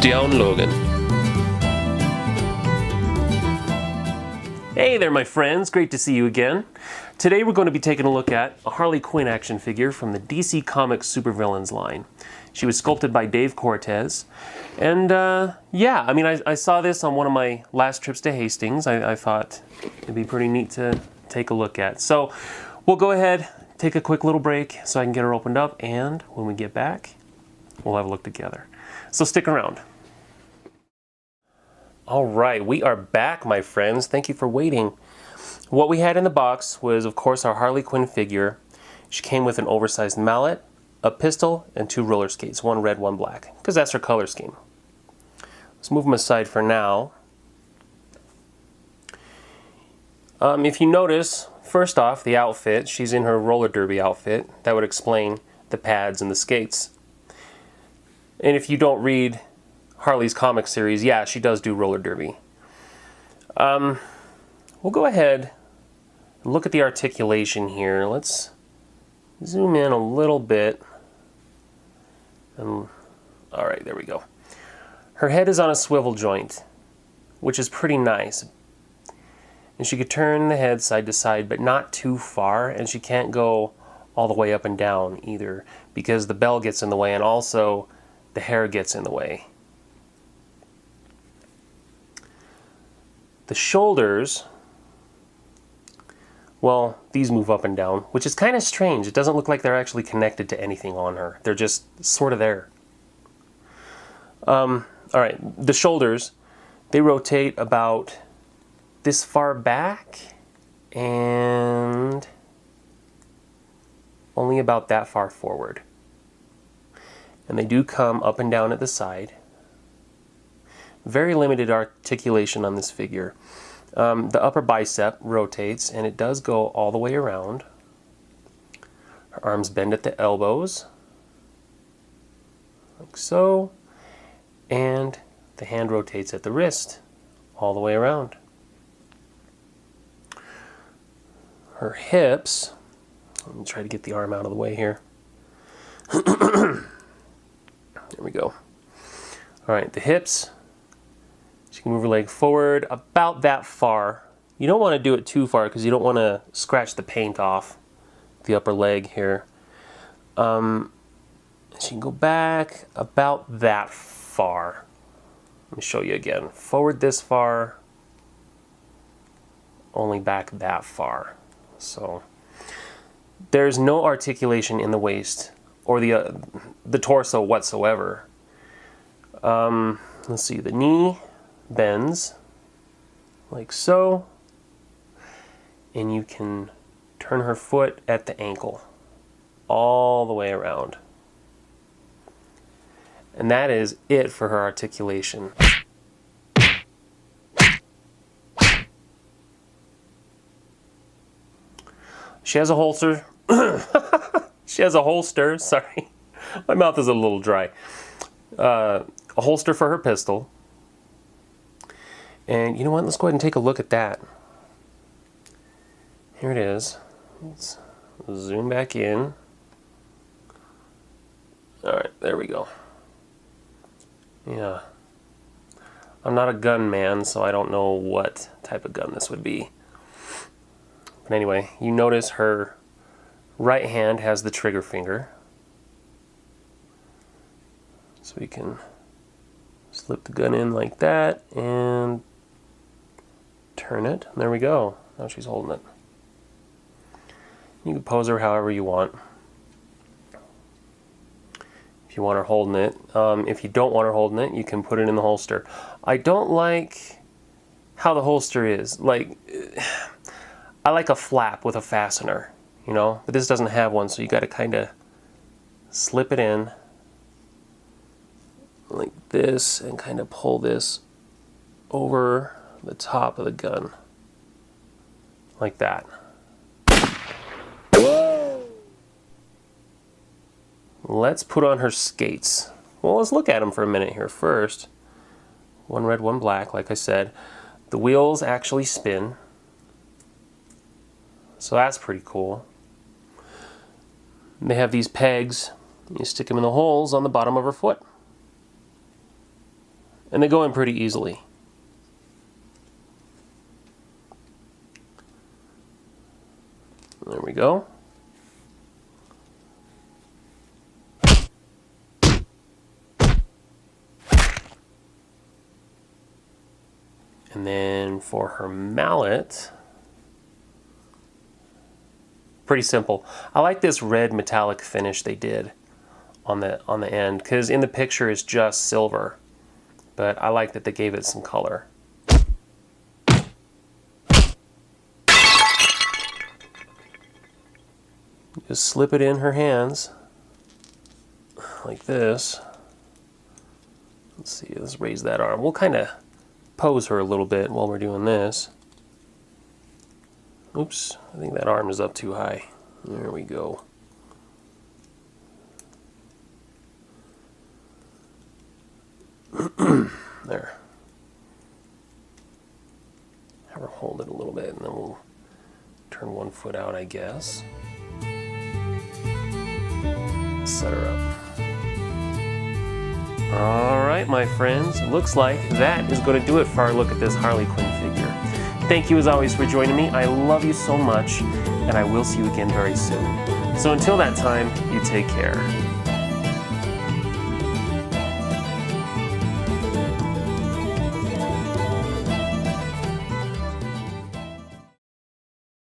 Down Logan. Hey there my friends, great to see you again. Today we're going to be taking a look at a Harley Quinn action figure from the DC Comics Supervillains line. She was sculpted by Dave Cortez, and yeah, I mean I saw this on one of my last trips to Hastings. I thought it'd be pretty neat to take a look at. So we'll go ahead, take a quick little break so I can get her opened up, and when we get back, we'll have a look together. So stick around. All right, we are back, my friends. Thank you for waiting. What we had in the box was, of course, our Harley Quinn figure. She came with an oversized mallet, a pistol, and 2 roller skates, one red, one black, because that's her color scheme. Let's move them aside for now. If you notice, first off, the outfit, she's in her roller derby outfit. That would explain the pads and the skates. And if you don't read Harley's comic series, yeah, she does do roller derby. We'll go ahead and look at the articulation here. Let's zoom in a little bit. All right, there we go. Her head is on a swivel joint, which is pretty nice. And she could turn the head side to side, but not too far, and she can't go all the way up and down either, because the bell gets in the way and also the hair gets in the way. The shoulders, well, these move up and down, which is kind of strange. It doesn't look like they're actually connected to anything on her. They're just sort of there. All right, the shoulders, they rotate about this far back and only about that far forward. And they do come up and down at the side. Very limited articulation on this figure. The upper bicep rotates, and it does go all the way around. Her arms bend at the elbows, like so, and the hand rotates at the wrist, all the way around. Her hips, let me try to get the arm out of the way here. There we go. All right, the hips, she can move her leg forward about that far. You don't want to do it too far because you don't want to scratch the paint off the upper leg here. She can go back about that far. Let me show you again. Forward this far, only back that far. So there's no articulation in the waist or the torso whatsoever. Let's see, the knee bends like so, and you can turn her foot at the ankle all the way around. And that is it for her articulation. She has a holster. She has a holster, sorry. My mouth is a little dry. A holster for her pistol. And you know what? Let's go ahead and take a look at that. Here it is. Let's zoom back in. Alright, there we go. Yeah. I'm not a gun man, so I don't know what type of gun this would be. But anyway, you notice her right hand has the trigger finger. So we can slip the gun in like that and turn it. And there we go. Now she's holding it. You can pose her however you want. If you want her holding it. If you don't want her holding it, you can put it in the holster. I don't like how the holster is. Like, I like a flap with a fastener, you know? But this doesn't have one, so you gotta kinda slip it in like this and kind of pull this over the top of the gun. Like that. Let's put on her skates. Well, let's look at them for a minute here first. One red, one black, like I said. The wheels actually spin. So that's pretty cool. They have these pegs. You stick them in the holes on the bottom of her foot. And they go in pretty easily. There we go. And then for her mallet, pretty simple. I like this red metallic finish they did on the end, because in the picture it's just silver, but I like that they gave it some color. Just slip it in her hands like this. Let's see, let's raise that arm. We'll kind of pose her a little bit while we're doing this. Oops, I think that arm is up too high. There we go. There. Have her hold it a little bit, and then we'll turn one foot out, I guess. Set her up. Alright, my friends, looks like that is going to do it for our look at this Harley Quinn figure. Thank you as always for joining me. I love you so much, and I will see you again very soon. So until that time, you take care.